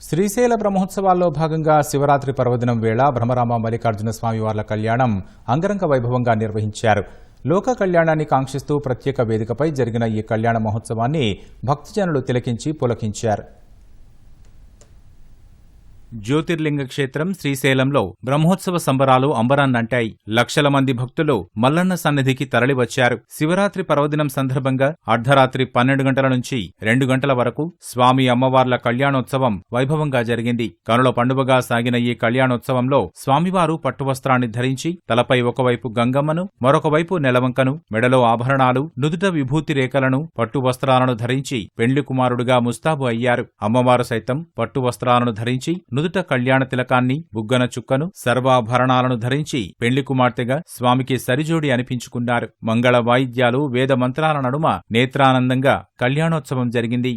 శ్రీశైల బ్రహ్మోత్సవాల్లో భాగంగా శివరాత్రి పర్వదినం వేళ భ్రమరాంబ మల్లికార్జున స్వామివార్ల కళ్యాణం అంగరంగ వైభవంగా నిర్వహించారు. లోక కళ్యాణాన్ని కాంక్షిస్తూ ప్రత్యేక వేదికపై జరిగిన ఈ కళ్యాణ మహోత్సవాన్ని భక్తజనులు తిలకించి పులకించారు. జ్యోతిర్లింగ క్షేత్రం శ్రీశైలంలో బ్రహ్మోత్సవ సంబరాలు అంబరాన్నంటాయి. లక్షల మంది భక్తులు మల్లన్న సన్నిధికి తరలివచ్చారు. శివరాత్రి పర్వదినం సందర్భంగా అర్ధరాత్రి 12 గంటల నుంచి 2 గంటల వరకు స్వామి అమ్మవార్ల కళ్యాణోత్సవం వైభవంగా జరిగింది. కనుల పండుగగా సాగిన ఈ కళ్యాణోత్సవంలో స్వామివారు పట్టువస్త్రాన్ని ధరించి తలపై ఒకవైపు గంగమ్మను, మరొకవైపు నెలవంకను, మెడలో ఆభరణాలు, నుదుట విభూతి రేఖలను, పట్టువస్త్రాలను ధరించి పెండ్లి కుమారుడుగా ముస్తాబు అయ్యారు. అమ్మవారు సైతం పట్టువస్త్రాలను ధరించి నుదుట కళ్యాణ తిలకాన్ని, బుగ్గన చుక్కను, సర్వాభరణాలను ధరించి పెండ్లి కుమార్తెగా స్వామికి సరిజోడి అనిపించుకున్నారు. మంగళ వాయిద్యాలు, వేద మంత్రాల నడుమ నేత్రానందంగా కళ్యాణోత్సవం జరిగింది.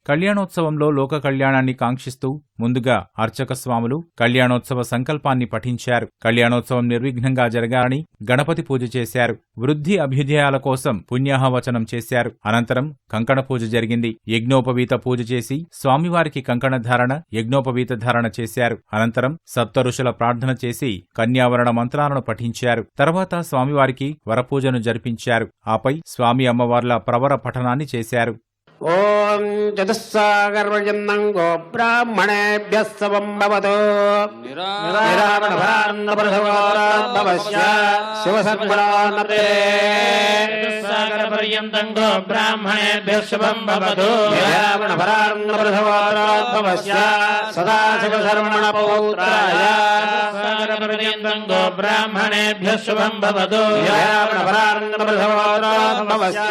కళ్యాణోత్సవంలో లోక కళ్యాణాన్ని కాంక్షిస్తూ ముందుగా అర్చక స్వాములు కళ్యాణోత్సవ సంకల్పాన్ని పఠించారు. కళ్యాణోత్సవం నిర్విఘ్నంగా జరగాలని గణపతి పూజ చేశారు. వృద్ధి అభ్యుదయాల కోసం పుణ్యాహవచనం చేశారు. అనంతరం కంకణ పూజ జరిగింది. యజ్ఞోపవీత పూజ చేసి స్వామివారికి కంకణ ధారణ, యజ్ఞోపవీత ధారణ చేశారు. అనంతరం సప్తఋషుల ప్రార్థన చేసి కన్యావరణ మంత్రాలను పఠించారు. తర్వాత స్వామివారికి వరపూజను జరిపించారు. ఆపై స్వామి అమ్మవార్ల ప్రవర పఠనాన్ని చేశారు. ఓం చతుస్సాగర్వజన్నం గో బ్రాహ్మణేభ్యః శుభం భవతు. నిరావణభాన్నపరశుభవస్య శివసన్మనానతే. చతుస్సాగరపర్యంతం గో బ్రాహ్మణేభ్యః శుభం భవతు. నిరావణభాన్నపరశుభవస్య సదాశివశర్మణ పౌత్రాయ. చతుస్సాగరపర్యంతం గో బ్రాహ్మణేభ్యః శుభం భవతు. నిరావణభాన్నపరశుభవస్య.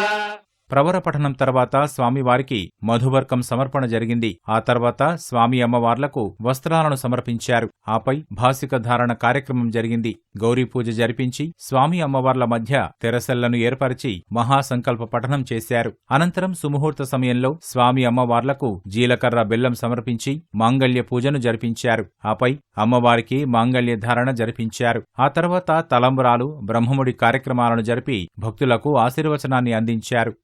ప్రవర పఠనం తర్వాత స్వామివారికి మధువర్కం సమర్పణ జరిగింది. ఆ తర్వాత స్వామి అమ్మవార్లకు వస్త్రాలను సమర్పించారు. ఆపై భాసిక ధారణ కార్యక్రమం జరిగింది. గౌరీ పూజ జరిపించి స్వామి అమ్మవార్ల మధ్య తెరసెల్లను ఏర్పరిచి మహాసంకల్ప పఠనం చేశారు. అనంతరం సుముహూర్త సమయంలో స్వామి అమ్మవార్లకు జీలకర్ర బెల్లం సమర్పించి మాంగళ్య పూజను జరిపించారు. ఆపై అమ్మవారికి మాంగళ్య ధారణ జరిపించారు. ఆ తర్వాత తలంబరాలు, బ్రహ్మముడి కార్యక్రమాలను జరిపి భక్తులకు ఆశీర్వచనాన్ని అందించారు.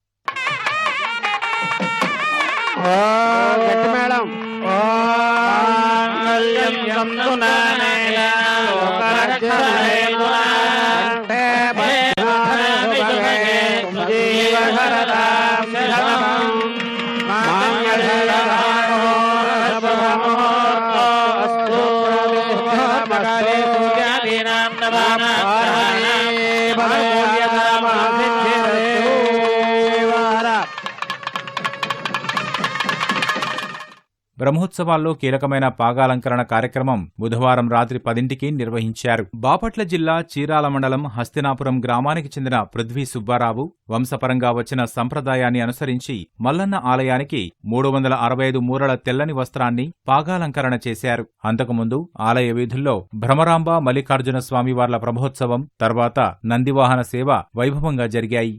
బ్రహ్మోత్సవాల్లో కీలకమైన పాగాలంకరణ కార్యక్రమం బుధవారం రాత్రి 10కి నిర్వహించారు. బాపట్ల జిల్లా చీరాల మండలం హస్తినాపురం గ్రామానికి చెందిన పృథ్వీ సుబ్బారావు వంశపరంగా వచ్చిన సంప్రదాయాన్ని అనుసరించి మల్లన్న ఆలయానికి 365 మూరల తెల్లని వస్త్రాన్ని పాగాలంకరణ చేశారు. అంతకుముందు ఆలయ వీధుల్లో భ్రమరాంబ మల్లికార్జున స్వామివార్ల ప్రభోత్సవం, తర్వాత నందివాహన సేవ వైభవంగా జరిగాయి.